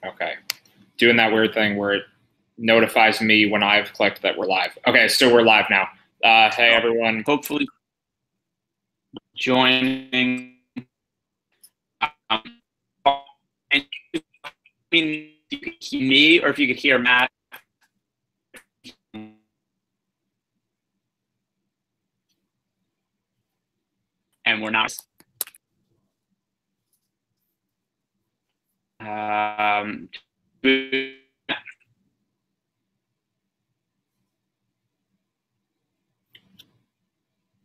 Okay. Doing that weird thing where it notifies me when I've clicked that we're live. Okay, so we're live now. Hey, everyone. Hopefully joining. I mean, if you could hear me or if you could hear Matt. And we're not.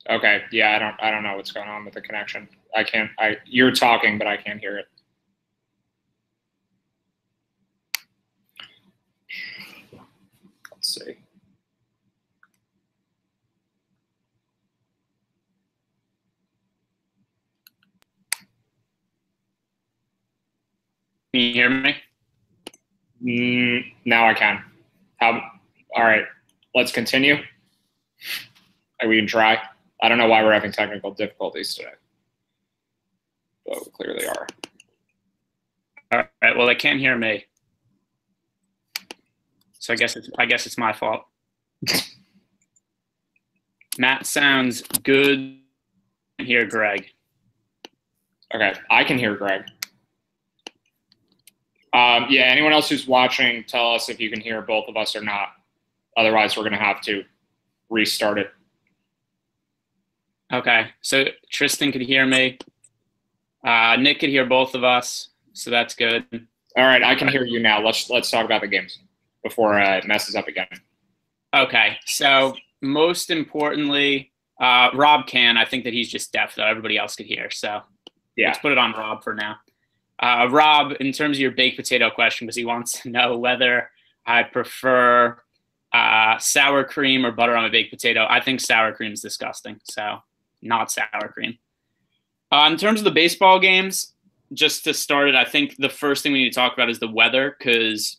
Okay, yeah, I don't know what's going on with the connection. You're talking, but I can't hear it. Let's see. Can you hear me? Now I can. All right, let's continue. We can try. I don't know why we're having technical difficulties today, but we clearly are. All right. Well, they can't hear me, so I guess it's my fault. Matt sounds good. I can hear Greg. Okay, I can hear Greg. Yeah, anyone else who's watching, tell us if you can hear both of us or not. Otherwise, we're going to have to restart it. Okay, so Tristan could hear me. Nick could hear both of us, so that's good. All right, I can hear you now. Let's talk about the games before it messes up again. Okay, so most importantly, Rob can. I think that he's just deaf, though. Everybody else could hear, so yeah. Let's put it on Rob for now. Rob, in terms of your baked potato question, because he wants to know whether I prefer sour cream or butter on a baked potato. I think sour cream is disgusting, so not sour cream. In terms of the baseball games, just to start it, I think the first thing we need to talk about is the weather, because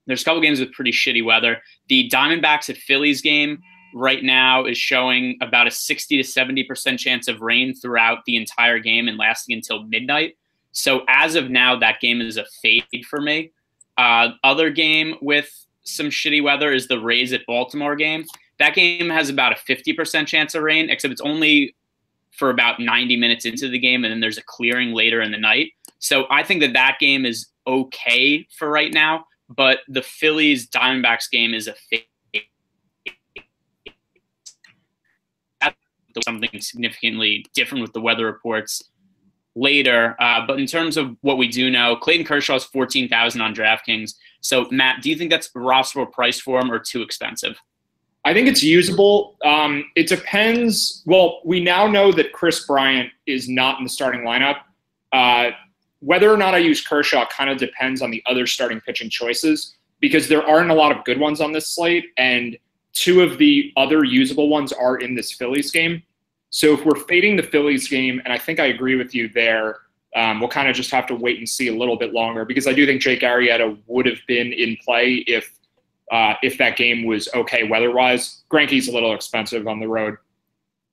there's a couple games with pretty shitty weather. The Diamondbacks at Phillies game right now is showing about a 60 to 70% chance of rain throughout the entire game and lasting until midnight. So as of now, that game is a fade for me. Other game with some shitty weather is the Rays at Baltimore game. That game has about a 50% chance of rain, except it's only for about 90 minutes into the game, and then there's a clearing later in the night. So I think that game is okay for right now, but the Phillies-Diamondbacks game is a fade. That's something significantly different with the weather reports later. But in terms of what we do know, Clayton Kershaw is $14,000 on DraftKings. So, Matt, do you think that's a rosterable price for him or too expensive? I think it's usable. It depends. Well, we now know that Chris Bryant is not in the starting lineup. Whether or not I use Kershaw kind of depends on the other starting pitching choices, because there aren't a lot of good ones on this slate, and two of the other usable ones are in this Phillies game. So if we're fading the Phillies game, and I think I agree with you there, we'll kind of just have to wait and see a little bit longer, because I do think Jake Arrieta would have been in play if that game was okay weather-wise. Greinke's a little expensive on the road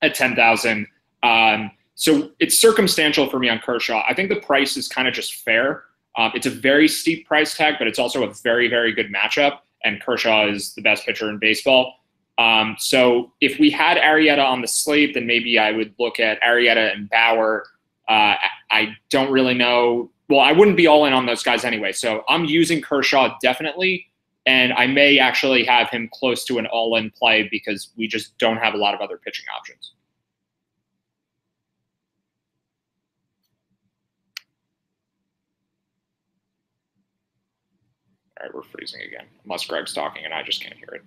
at $10,000. So it's circumstantial for me on Kershaw. I think the price is kind of just fair. It's a very steep price tag, but it's also a very, very good matchup, and Kershaw is the best pitcher in baseball. So if we had Arrieta on the slate, then maybe I would look at Arrieta and Bauer. I don't really know. Well, I wouldn't be all in on those guys anyway. So I'm using Kershaw definitely, and I may actually have him close to an all-in play because we just don't have a lot of other pitching options. All right, we're freezing again, unless Greg's talking and I just can't hear it.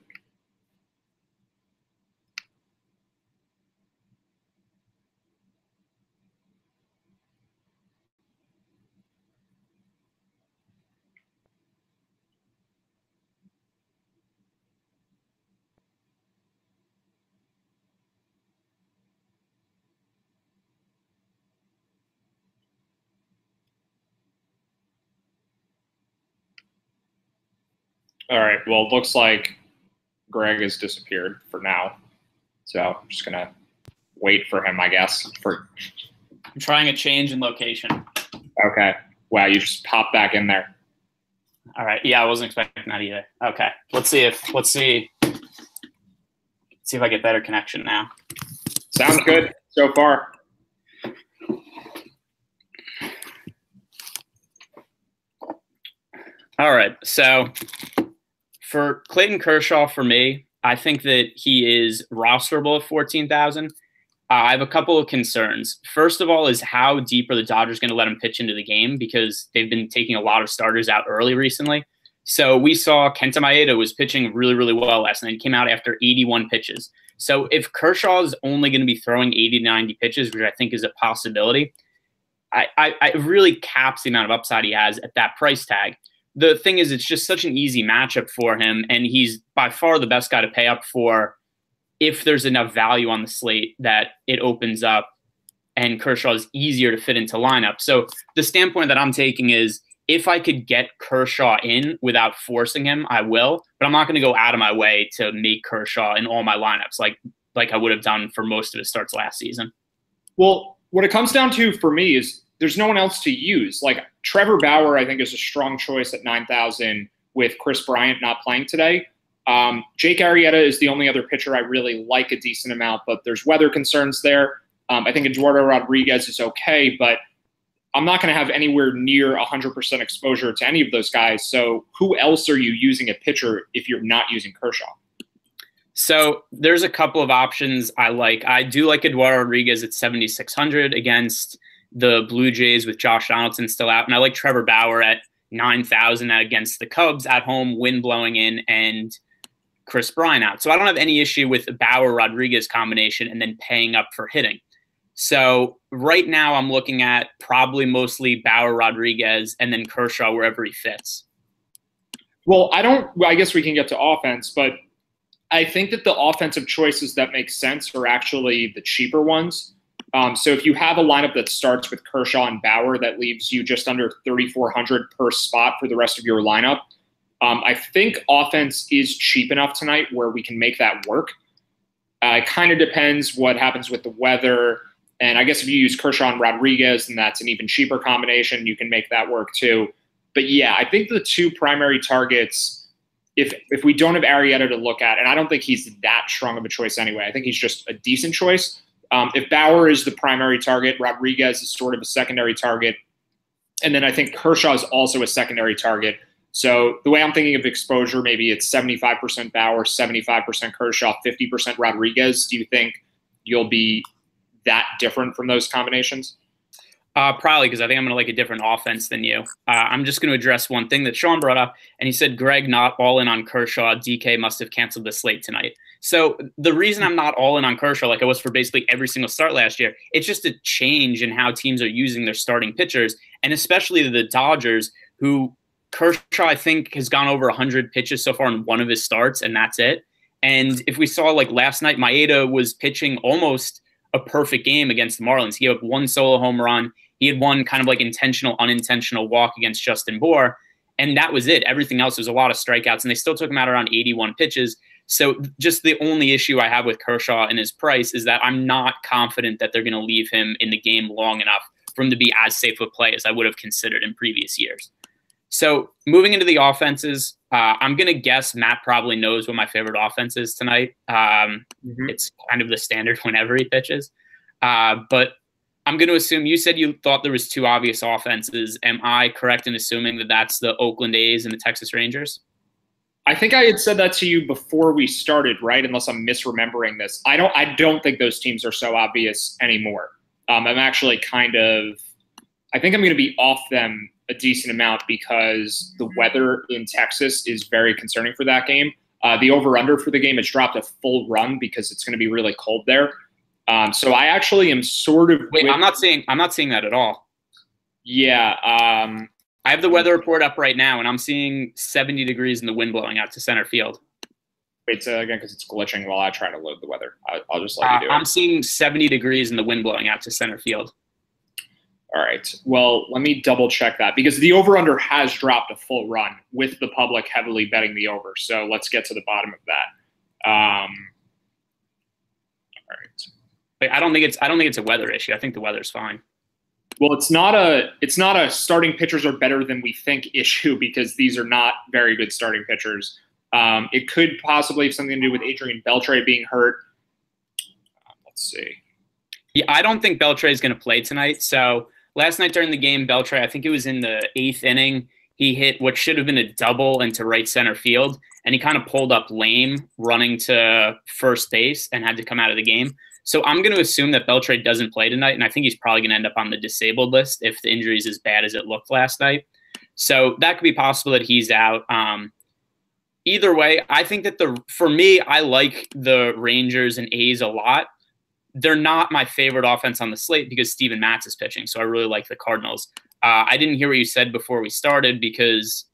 All right, well, it looks like Greg has disappeared for now. So I'm just going to wait for him, I guess. I'm trying a change in location. Okay. Wow, you just popped back in there. All right. Yeah, I wasn't expecting that either. Okay. Let's see if I get better connection now. Sounds good so far. All right. So for Clayton Kershaw, for me, I think that he is rosterable at 14,000. I have a couple of concerns. First of all is how deep are the Dodgers going to let him pitch into the game, because they've been taking a lot of starters out early recently. So we saw Kenta Maeda was pitching really, really well last night. He came out after 81 pitches. So if Kershaw is only going to be throwing 80 to 90 pitches, which I think is a possibility, I really caps the amount of upside he has at that price tag. The thing is, it's just such an easy matchup for him, and he's by far the best guy to pay up for if there's enough value on the slate that it opens up and Kershaw is easier to fit into lineup. So the standpoint that I'm taking is, if I could get Kershaw in without forcing him, I will, but I'm not going to go out of my way to make Kershaw in all my lineups like I would have done for most of his starts last season. Well, what it comes down to for me is there's no one else to use. Like Trevor Bauer, I think, is a strong choice at 9,000 with Chris Bryant not playing today. Jake Arrieta is the only other pitcher I really like a decent amount, but there's weather concerns there. I think Eduardo Rodriguez is okay, but I'm not going to have anywhere near 100% exposure to any of those guys. So who else are you using at pitcher if you're not using Kershaw? So there's a couple of options I like. I do like Eduardo Rodriguez at 7,600 against the Blue Jays with Josh Donaldson still out. And I like Trevor Bauer at 9,000 against the Cubs at home, wind blowing in, and Chris Bryant out. So I don't have any issue with the Bauer-Rodriguez combination and then paying up for hitting. So right now I'm looking at probably mostly Bauer-Rodriguez and then Kershaw wherever he fits. Well, I guess we can get to offense, but I think that the offensive choices that make sense are actually the cheaper ones. So if you have a lineup that starts with Kershaw and Bauer, that leaves you just under 3,400 per spot for the rest of your lineup. I think offense is cheap enough tonight where we can make that work. It kind of depends what happens with the weather. And I guess if you use Kershaw and Rodriguez, then that's an even cheaper combination. You can make that work too. But yeah, I think the two primary targets, if we don't have Arrieta to look at, and I don't think he's that strong of a choice anyway. I think he's just a decent choice. If Bauer is the primary target, Rodriguez is sort of a secondary target. And then I think Kershaw is also a secondary target. So the way I'm thinking of exposure, maybe it's 75% Bauer, 75% Kershaw, 50% Rodriguez. Do you think you'll be that different from those combinations? Probably, because I think I'm going to like a different offense than you. I'm just going to address one thing that Sean brought up, and he said, Greg, not all in on Kershaw. DK must have canceled the slate tonight. So the reason I'm not all in on Kershaw, like I was for basically every single start last year, it's just a change in how teams are using their starting pitchers, and especially the Dodgers, who Kershaw, I think, has gone over 100 pitches so far in one of his starts, and that's it. And if we saw, like last night, Maeda was pitching almost a perfect game against the Marlins. He had one solo home run. He had one kind of like intentional, unintentional walk against Justin Bour, and that was it. Everything else was a lot of strikeouts, and they still took him out around 81 pitches. So just the only issue I have with Kershaw and his price is that I'm not confident that they're going to leave him in the game long enough for him to be as safe a play as I would have considered in previous years. So moving into the offenses, I'm going to guess Matt probably knows what my favorite offense is tonight. It's kind of the standard whenever he pitches. But I'm going to assume you said you thought there was two obvious offenses. Am I correct in assuming that that's the Oakland A's and the Texas Rangers? I think I had said that to you before we started, right? Unless I'm misremembering this. I don't think those teams are so obvious anymore. I'm actually I think I'm going to be off them a decent amount because the weather in Texas is very concerning for that game. The over-under for the game has dropped a full run because it's going to be really cold there. So I actually am sort of. Wait, I'm not seeing that at all. Yeah. I have the weather report up right now, and I'm seeing 70 degrees and the wind blowing out to center field. Wait, so again, because it's glitching while I try to load the weather. I'll just let you do it. I'm seeing 70 degrees and the wind blowing out to center field. All right. Well, let me double check that because the over-under has dropped a full run with the public heavily betting the over. So let's get to the bottom of that. All right. Wait, I don't think it's a weather issue. I think the weather's fine. Well, it's not a starting pitchers are better than we think issue because these are not very good starting pitchers. It could possibly have something to do with Adrian Beltre being hurt. Let's see. Yeah, I don't think Beltre is going to play tonight. So last night during the game, Beltre, I think it was in the 8th inning, he hit what should have been a double into right center field, and he kind of pulled up lame running to first base and had to come out of the game. So I'm going to assume that Beltre doesn't play tonight, and I think he's probably going to end up on the disabled list if the injury is as bad as it looked last night. So that could be possible that he's out. Either way, I think that for me, I like the Rangers and A's a lot. They're not my favorite offense on the slate because Steven Matz is pitching, so I really like the Cardinals. I didn't hear what you said before we started because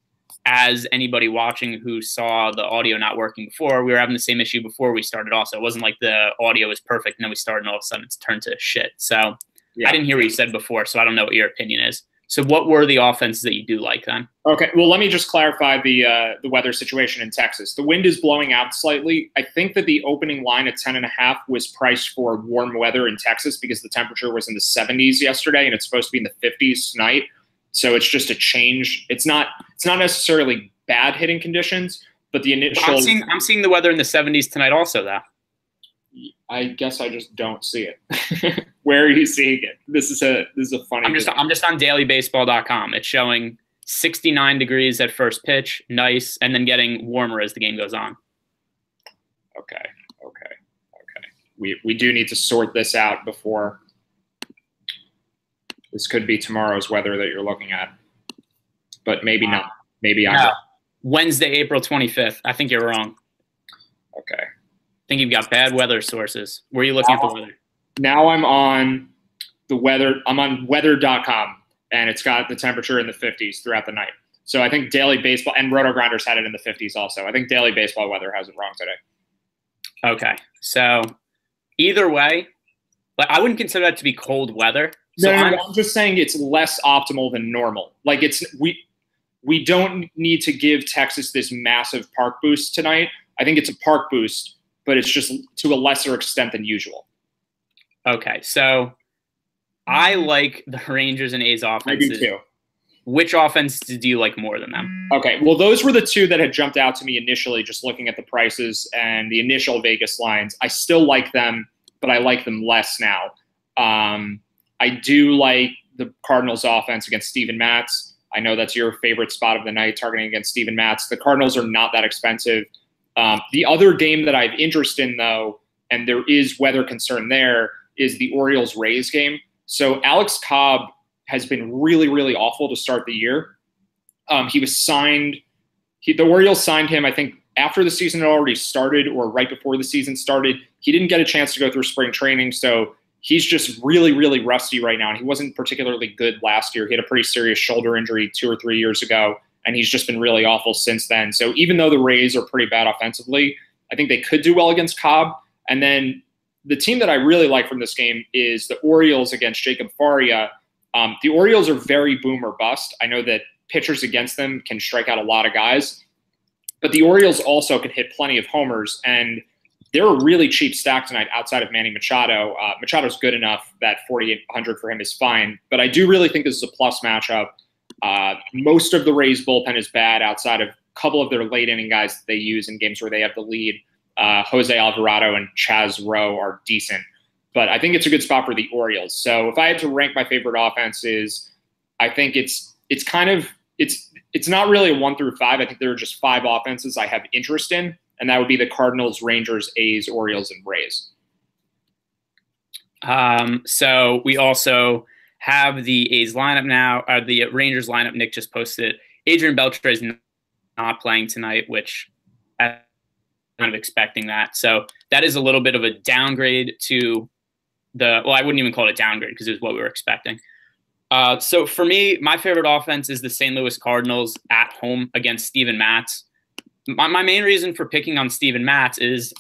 as anybody watching who saw the audio not working before, we were having the same issue before we started also. It wasn't like the audio was perfect and then we started and all of a sudden it's turned to shit. So yeah. I didn't hear what you said before, so I don't know what your opinion is. So what were the offenses that you do like then? Okay, well, let me just clarify the weather situation in Texas. The wind is blowing out slightly. I think that the opening line at 10.5 was priced for warm weather in Texas because the temperature was in the 70s yesterday and it's supposed to be in the 50s tonight. So it's just a change. It's not necessarily bad hitting conditions, but the initial. I'm seeing the weather in the 70s tonight also, though. I guess I just don't see it. Where are you seeing it? This is a funny. I'm just on dailybaseball.com. It's showing 69 degrees at first pitch, nice, and then getting warmer as the game goes on. Okay. We do need to sort this out before. This could be tomorrow's weather that you're looking at, but maybe not. Maybe I'm wrong. Wednesday, April 25th. I think you're wrong. Okay. I think you've got bad weather sources. Where are you looking at the weather? Now I'm on the weather. I'm on weather.com, and it's got the temperature in the 50s throughout the night. So I think Daily Baseball and Roto Grinders had it in the 50s also. I think Daily Baseball weather has it wrong today. Okay. So either way, I wouldn't consider that to be cold weather. So I'm just saying it's less optimal than normal. Like we don't need to give Texas this massive park boost tonight. I think it's a park boost, but it's just to a lesser extent than usual. Okay, so I like the Rangers and A's offenses. I do too. Which offense do you like more than them? Okay, well, those were the two that had jumped out to me initially, just looking at the prices and the initial Vegas lines. I still like them, but I like them less now. I do like the Cardinals offense against Steven Matz. I know that's your favorite spot of the night, targeting against Steven Matz. The Cardinals are not that expensive. The other game that I have interest in, though, and there is weather concern there, is the Orioles-Rays game. So Alex Cobb has been really, really awful to start the year. He was signed – the Orioles signed him, I think, after the season had already started or right before the season started. He didn't get a chance to go through spring training, so he's just really, really rusty right now, and he wasn't particularly good last year. He had a pretty serious shoulder injury 2 or 3 years ago, and he's just been really awful since then. So even though the Rays are pretty bad offensively, I think they could do well against Cobb. And then the team that I really like from this game is the Orioles against Jacob Faria. The Orioles are very boom or bust. I know that pitchers against them can strike out a lot of guys, but the Orioles also can hit plenty of homers, and they're a really cheap stack tonight outside of Manny Machado. Machado's good enough that 4,800 for him is fine, but I do really think this is a plus matchup. Most of the Rays bullpen is bad outside of a couple of their late inning guys that they use in games where they have the lead. Jose Alvarado and Chaz Rowe are decent, but I think it's a good spot for the Orioles. So if I had to rank my favorite offenses, I think it's not really a 1 through 5. I think there are just 5 offenses I have interest in, and that would be the Cardinals, Rangers, A's, Orioles, and Rays. So we also have the A's lineup now, the Rangers lineup. Nick just posted it. Adrian Beltre is not playing tonight, which I'm kind of expecting that. So that is a little bit of a downgrade to I wouldn't even call it a downgrade because it was what we were expecting. So for me, my favorite offense is the St. Louis Cardinals at home against Steven Matz. My main reason for picking on Steven Matz is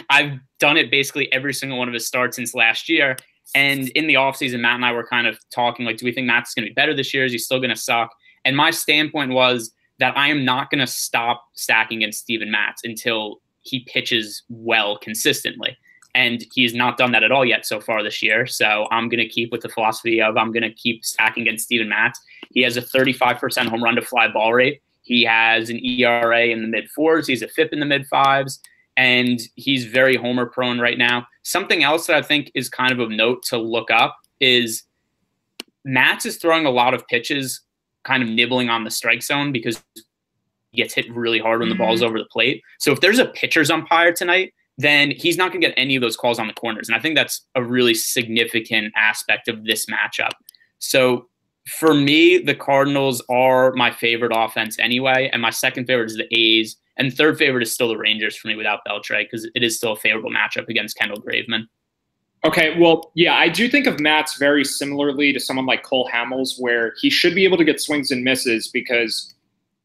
I've done it basically every single one of his starts since last year. And in the offseason, Matt and I were kind of talking, like, do we think Matt's going to be better this year? Is he still going to suck? And my standpoint was that I am not going to stop stacking against Steven Matz until he pitches well consistently. And he's not done that at all yet so far this year. So I'm going to keep with the philosophy of I'm going to keep stacking against Steven Matz. He has a 35% home run to fly ball rate. He has an ERA in the mid-4s. He's a FIP in the mid-5s. And he's very homer prone right now. Something else that I think is kind of note to look up is Matz is throwing a lot of pitches kind of nibbling on the strike zone because he gets hit really hard when the ball's over the plate. So if there's a pitcher's umpire tonight, then he's not going to get any of those calls on the corners. And I think that's a really significant aspect of this matchup. So for me, the Cardinals are my favorite offense anyway. And my second favorite is the A's. And third favorite is still the Rangers for me without Beltre because it is still a favorable matchup against Kendall Graveman. Okay, well, yeah, I do think of Matz very similarly to someone like Cole Hamels, where he should be able to get swings and misses because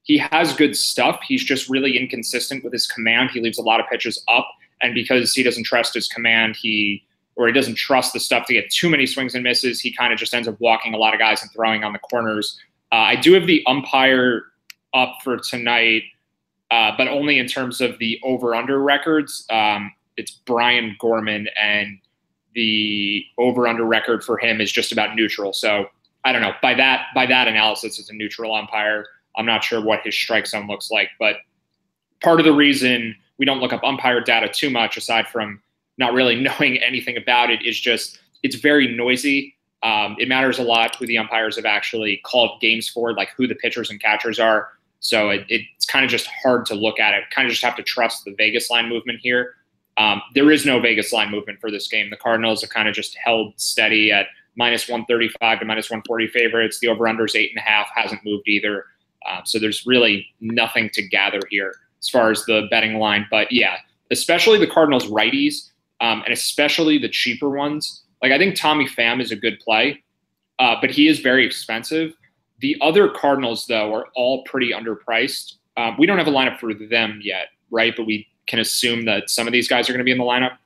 he has good stuff. He's just really inconsistent with his command. He leaves a lot of pitches up. And because he doesn't trust his command, he doesn't trust the stuff to get too many swings and misses, he kind of just ends up walking a lot of guys and throwing on the corners. I do have the umpire up for tonight, but only in terms of the over-under records. It's Brian Gorman, and the over-under record for him is just about neutral. So I don't know. By that analysis, it's a neutral umpire. I'm not sure what his strike zone looks like, but part of the reason we don't look up umpire data too much, aside from not really knowing anything about it, is just it's very noisy. It matters a lot who the umpires have actually called games for, like who the pitchers and catchers are. So it's kind of just hard to look at it. Kind of just have to trust the Vegas line movement here. There is no Vegas line movement for this game. The Cardinals have kind of just held steady at -135 to -140 favorites. The over-under is 8.5, hasn't moved either. So there's really nothing to gather here as far as the betting line. But yeah, especially the Cardinals righties, and especially the cheaper ones. Like I think Tommy Pham is a good play, but he is very expensive. The other Cardinals, though, are all pretty underpriced. We don't have a lineup for them yet, right? But we can assume that some of these guys are going to be in the lineup.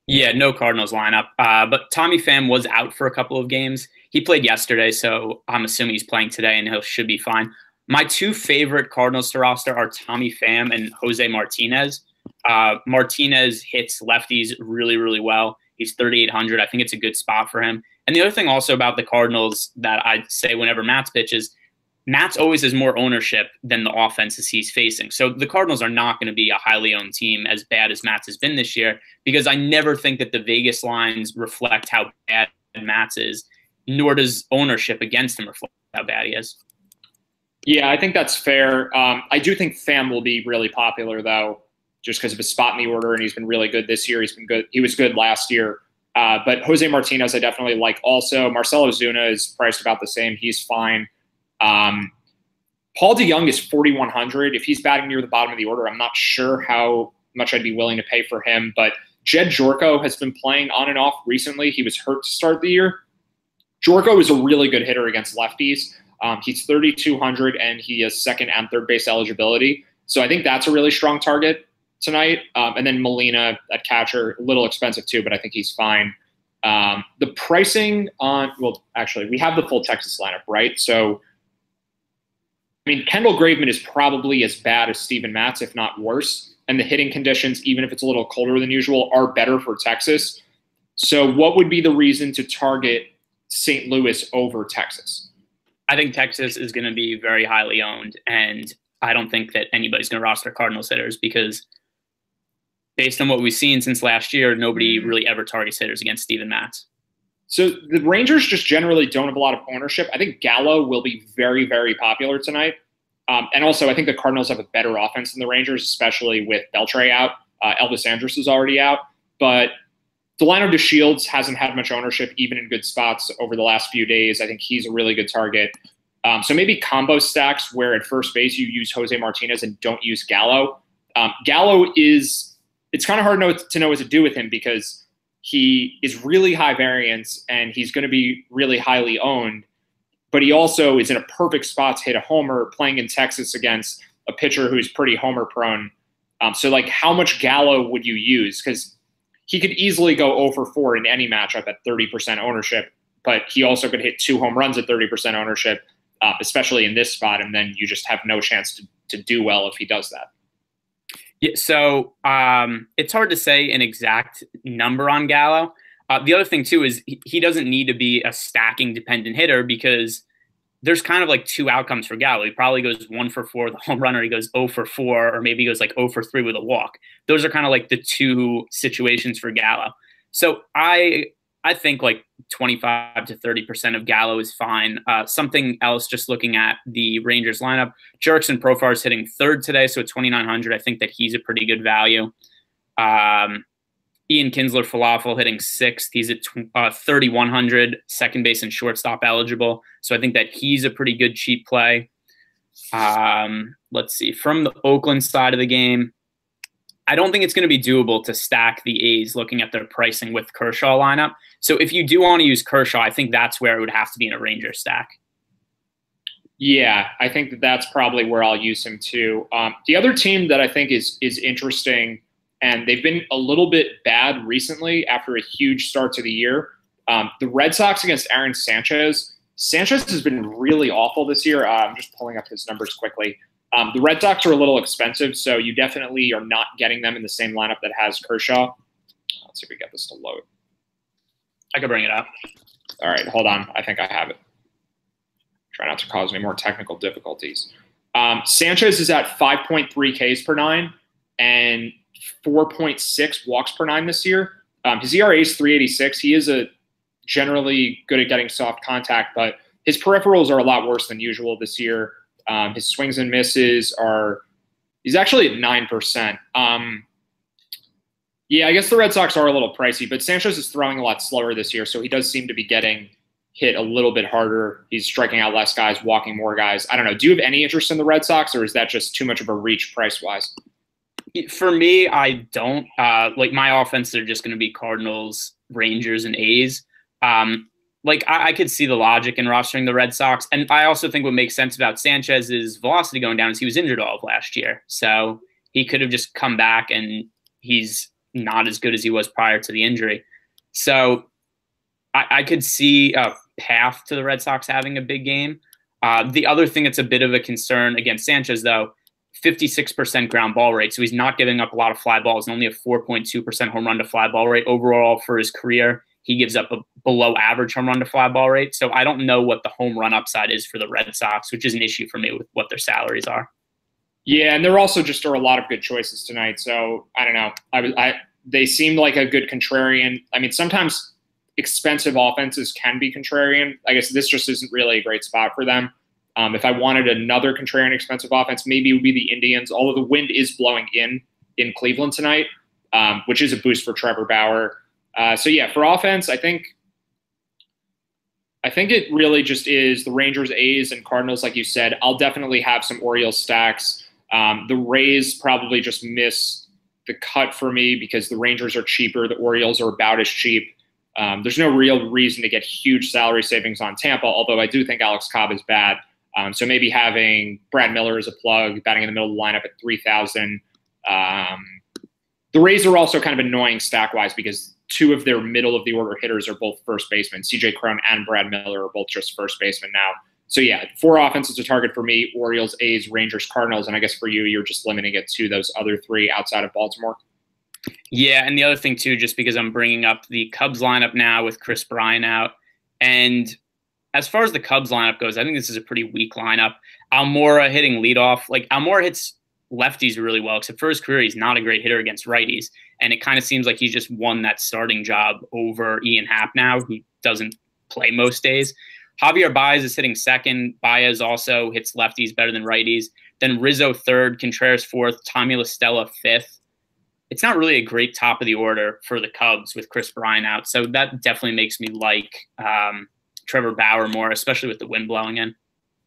Yeah, no Cardinals lineup. But Tommy Pham was out for a couple of games. He played yesterday, so I'm assuming he's playing today, and he should be fine. My two favorite Cardinals to roster are Tommy Pham and Jose Martinez. Martinez hits lefties really, really well. He's 3,800. I think it's a good spot for him. And the other thing also about the Cardinals that I say whenever Matz pitches, Matz always has more ownership than the offenses he's facing. So the Cardinals are not going to be a highly owned team as bad as Matz has been this year, because I never think that the Vegas lines reflect how bad Matz is, nor does ownership against him reflect how bad he is. Yeah, I think that's fair. I do think Pham will be really popular, though, just because of his spot in the order, and he's been really good this year. He's been good. He was good last year. But Jose Martinez, I definitely like also. Marcell Ozuna is priced about the same. He's fine. Paul DeJong is 4,100. If he's batting near the bottom of the order, I'm not sure how much I'd be willing to pay for him. But Jed Jorko has been playing on and off recently. He was hurt to start the year. Jorko is a really good hitter against lefties. He's 3,200, and he has second and third base eligibility. So I think that's a really strong target tonight. And then Molina at catcher, a little expensive too, but I think he's fine. The pricing on, well, actually, we have the full Texas lineup, right? So, I mean, Kendall Graveman is probably as bad as Steven Matz, if not worse. And the hitting conditions, even if it's a little colder than usual, are better for Texas. So what would be the reason to target St. Louis over Texas? I think Texas is going to be very highly owned, and I don't think that anybody's going to roster Cardinals hitters because based on what we've seen since last year, nobody really ever targets hitters against Steven Matz. So the Rangers just generally don't have a lot of ownership. I think Gallo will be very, very popular tonight. And also, I think the Cardinals have a better offense than the Rangers, especially with Beltre out. Elvis Andrus is already out. But Delino DeShields hasn't had much ownership, even in good spots over the last few days. I think he's a really good target. So maybe combo stacks where at first base you use Jose Martinez and don't use Gallo. Gallo is – it's kind of hard to know what to do with him because he is really high variance and he's going to be really highly owned. But he also is in a perfect spot to hit a homer playing in Texas against a pitcher who's pretty homer prone. So like how much Gallo would you use? Because he could easily go 0 for 4 in any matchup at 30% ownership, but he also could hit 2 home runs at 30% ownership, especially in this spot, and then you just have no chance to do well if he does that. Yeah, so it's hard to say an exact number on Gallo. The other thing too is he doesn't need to be a stacking dependent hitter because there's kind of like two outcomes for Gallo. He probably goes 1 for 4 with a home run, or he goes 0 for 4, or maybe he goes like 0 for 3 with a walk. Those are kind of like the two situations for Gallo. So I think like 25 to 30% of Gallo is fine. Something else, just looking at the Rangers lineup, Jurickson Profar is hitting third today, so at 2,900, I think that he's a pretty good value. Ian Kinsler Falafel hitting sixth. He's at 3,100, second base and shortstop eligible. So I think that he's a pretty good cheap play. Let's see. From the Oakland side of the game, I don't think it's going to be doable to stack the A's looking at their pricing with Kershaw lineup. So if you do want to use Kershaw, I think that's where it would have to be in a Ranger stack. Yeah, I think that that's probably where I'll use him too. The other team that I think is interesting, and they've been a little bit bad recently after a huge start to the year, the Red Sox against Aaron Sanchez. Sanchez has been really awful this year. I'm just pulling up his numbers quickly. The Red Sox are a little expensive, so you definitely are not getting them in the same lineup that has Kershaw. Let's see if we get this to load. I could bring it up. All right, hold on. I think I have it. Try not to cause me more technical difficulties. Sanchez is at 5.3 Ks per nine and 4.6 walks per nine this year. His ERA is 3.86. He is generally good at getting soft contact, but his peripherals are a lot worse than usual this year. His swings and misses he's actually at 9%. Yeah, I guess the Red Sox are a little pricey, but Sanchez is throwing a lot slower this year, so he does seem to be getting hit a little bit harder. He's striking out less guys, walking more guys. I don't know. Do you have any interest in the Red Sox, or is that just too much of a reach price-wise? For me, I don't. Like, my offense, they're just going to be Cardinals, Rangers, and A's. I could see the logic in rostering the Red Sox. And I also think what makes sense about Sanchez's velocity going down is he was injured all of last year. So he could have just come back, and he's not as good as he was prior to the injury. So I could see a path to the Red Sox having a big game. The other thing that's a bit of a concern against Sanchez, though, 56% ground ball rate. So he's not giving up a lot of fly balls and only a 4.2% home run to fly ball rate overall for his career. He gives up a below average home run to fly ball rate. So I don't know what the home run upside is for the Red Sox, which is an issue for me with what their salaries are. Yeah, and there also just are a lot of good choices tonight. So I don't know. They seemed like a good contrarian. I mean, sometimes expensive offenses can be contrarian. I guess this just isn't really a great spot for them. If I wanted another contrarian expensive offense, maybe it would be the Indians, although the wind is blowing in Cleveland tonight, which is a boost for Trevor Bauer. So yeah, for offense, I think it really just is the Rangers, A's, and Cardinals, like you said. I'll definitely have some Orioles stacks. The Rays probably just miss the cut for me because the Rangers are cheaper. The Orioles are about as cheap. There's no real reason to get huge salary savings on Tampa, although I do think Alex Cobb is bad. So maybe having Brad Miller as a plug, batting in the middle of the lineup at 3,000. The Rays are also kind of annoying stack-wise because two of their middle-of-the-order hitters are both first basemen. CJ Cron and Brad Miller are both just first basemen now. So, yeah, 4 offenses a target for me: Orioles, A's, Rangers, Cardinals. And I guess for you, you're just limiting it to those other 3 outside of Baltimore. Yeah, and the other thing, too, just because I'm bringing up the Cubs lineup now with Chris Bryant out. And as far as the Cubs lineup goes, I think this is a pretty weak lineup. Almora hitting leadoff. Like, Almora hits lefties really well, except for his career, he's not a great hitter against righties. And it kind of seems like he's just won that starting job over Ian Happ now, who doesn't play most days. Javier Baez is hitting second. Baez also hits lefties better than righties. Then Rizzo third, Contreras fourth, Tommy La Stella fifth. It's not really a great top of the order for the Cubs with Chris Bryant out. So that definitely makes me like Trevor Bauer more, especially with the wind blowing in.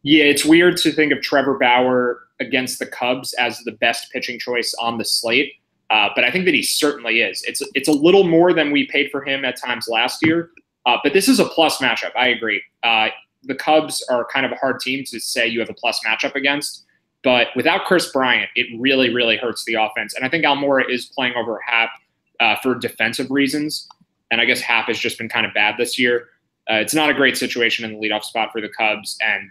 Yeah, it's weird to think of Trevor Bauer against the Cubs as the best pitching choice on the slate. But I think that he certainly is. It's a little more than we paid for him at times last year. But this is a plus matchup. I agree. The Cubs are kind of a hard team to say you have a plus matchup against. But without Chris Bryant, it really, really hurts the offense. And I think Almora is playing over Happ for defensive reasons. And I guess Happ has just been kind of bad this year. It's not a great situation in the leadoff spot for the Cubs. And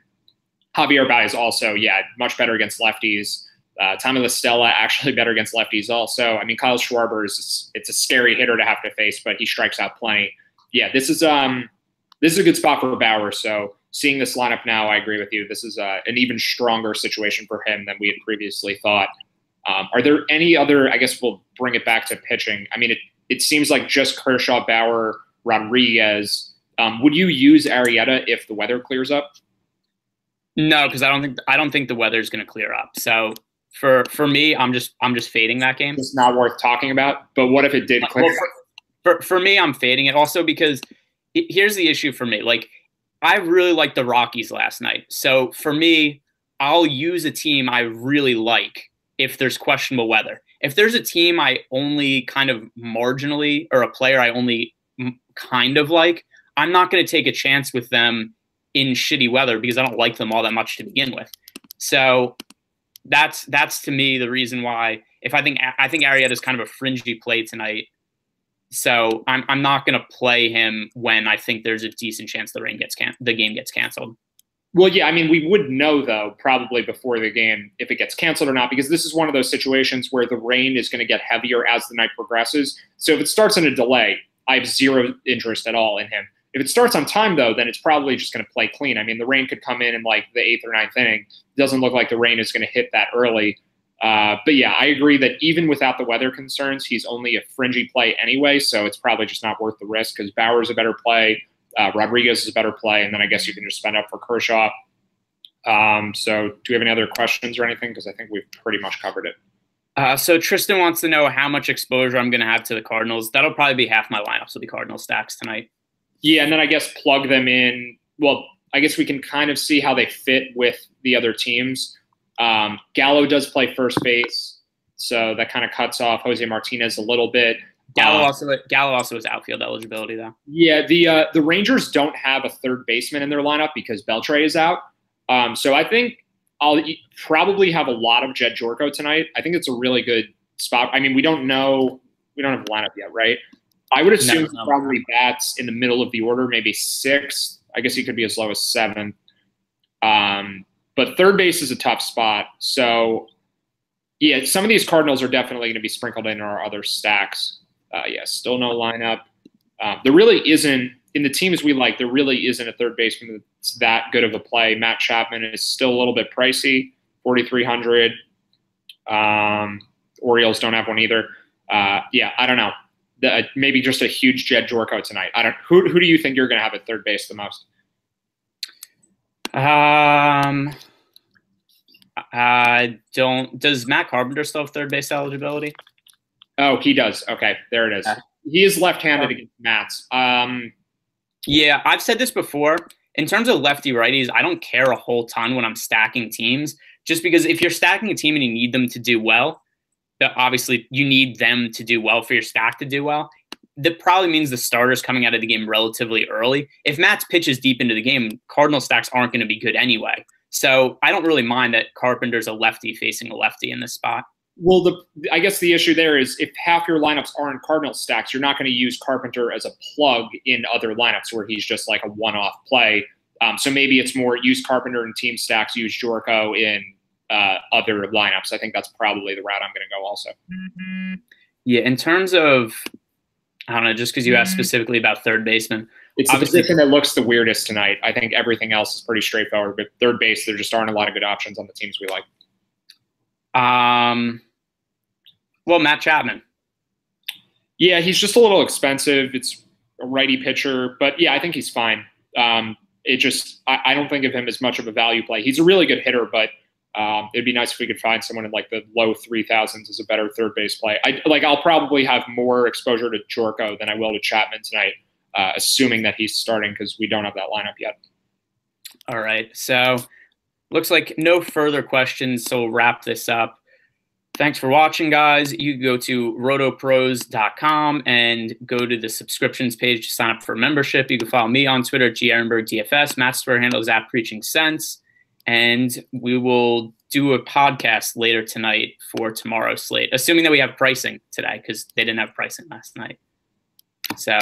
Javier Baez also, yeah, much better against lefties. Tommy La Stella actually better against lefties also. I mean, Kyle Schwarber it's a scary hitter to have to face, but he strikes out plenty. Yeah, this is a good spot for Bauer. So seeing this lineup now, I agree with you. This is an even stronger situation for him than we had previously thought. Are there any other? I guess we'll bring it back to pitching. I mean, it seems like just Kershaw, Bauer, Rodriguez. Would you use Arrieta if the weather clears up? No, because I don't think the weather is going to clear up. So for me, I'm just fading that game. It's not worth talking about. But what if it did clear? Well, for me, I'm fading it also because here's the issue for me. Like, I really liked the Rockies last night. So for me, I'll use a team I really like if there's questionable weather. If there's a team I only kind of marginally, or a player I only kind of like, I'm not going to take a chance with them in shitty weather because I don't like them all that much to begin with. So that's to me the reason why. If I think Arrieta is kind of a fringy play tonight, so I'm not going to play him when I think there's a decent chance the game gets canceled. Well, yeah, I mean, we would know, though, probably before the game if it gets canceled or not, because this is one of those situations where the rain is going to get heavier as the night progresses. So if it starts in a delay, I have zero interest at all in him. If it starts on time, though, then it's probably just going to play clean. I mean, the rain could come in like the 8th or 9th inning. It doesn't look like the rain is going to hit that early. But yeah, I agree that even without the weather concerns, he's only a fringy play anyway, so it's probably just not worth the risk because Bauer's a better play. Rodriguez is a better play, and then I guess you can just spend up for Kershaw. So do we have any other questions or anything? Because I think we've pretty much covered it. So Tristan wants to know how much exposure I'm going to have to the Cardinals. That'll probably be half my lineups with the Cardinals stacks tonight. Yeah, and then I guess plug them in. Well, I guess we can kind of see how they fit with the other teams. Gallo does play first base, so that kind of cuts off Jose Martinez a little bit. Gallo also has outfield eligibility, though. Yeah, the Rangers don't have a third baseman in their lineup because Beltre is out. So I think I'll probably have a lot of Jed Jorko tonight. I think it's a really good spot. I mean, we don't know. We don't have a lineup yet, right? I would assume he probably bats in the middle of the order, maybe 6th. I guess he could be as low as 7th. But third base is a tough spot. So, yeah, some of these Cardinals are definitely going to be sprinkled in our other stacks. Yeah, still no lineup. There really isn't, in the teams we like, there really isn't a third baseman that's that good of a play. Matt Chapman is still a little bit pricey, 4,300. Orioles don't have one either. Yeah, I don't know. Maybe just a huge Jed Jorko tonight. Who do you think you're going to have at third base the most? Does Matt Carpenter still have third base eligibility? Oh, he does. Okay, there it is. He is left-handed against Mats. Yeah, I've said this before. In terms of lefty-righties, I don't care a whole ton when I'm stacking teams, just because if you're stacking a team and you need them to do well, obviously you need them to do well for your stack to do well. That probably means the starter's coming out of the game relatively early. If Matt's pitches deep into the game, Cardinal stacks aren't going to be good anyway. So I don't really mind that Carpenter's a lefty facing a lefty in this spot. Well, I guess the issue there is if half your lineups aren't Cardinal stacks, you're not going to use Carpenter as a plug in other lineups where he's just like a one-off play. So maybe it's more use Carpenter in team stacks, use Jorko in other lineups. I think that's probably the route I'm going to go also. Yeah, in terms of, I don't know, just because you asked specifically about third baseman. It's the position that looks the weirdest tonight. I think everything else is pretty straightforward, but third base, there just aren't a lot of good options on the teams we like. Well, Matt Chapman. Yeah, he's just a little expensive. It's a righty pitcher, but yeah, I think he's fine. I don't think of him as much of a value play. He's a really good hitter, but it'd be nice if we could find someone in like the low 3,000s as a better third base play. I'll probably have more exposure to Jorko than I will to Chapman tonight, assuming that he's starting because we don't have that lineup yet. All right. So looks like no further questions. So we'll wrap this up. Thanks for watching, guys. You can go to rotopros.com and go to the subscriptions page to sign up for membership. You can follow me on Twitter at GErenbergDFS. Matt's Twitter handle is @PreachingSense. And we will do a podcast later tonight for tomorrow's slate, assuming that we have pricing today because they didn't have pricing last night. So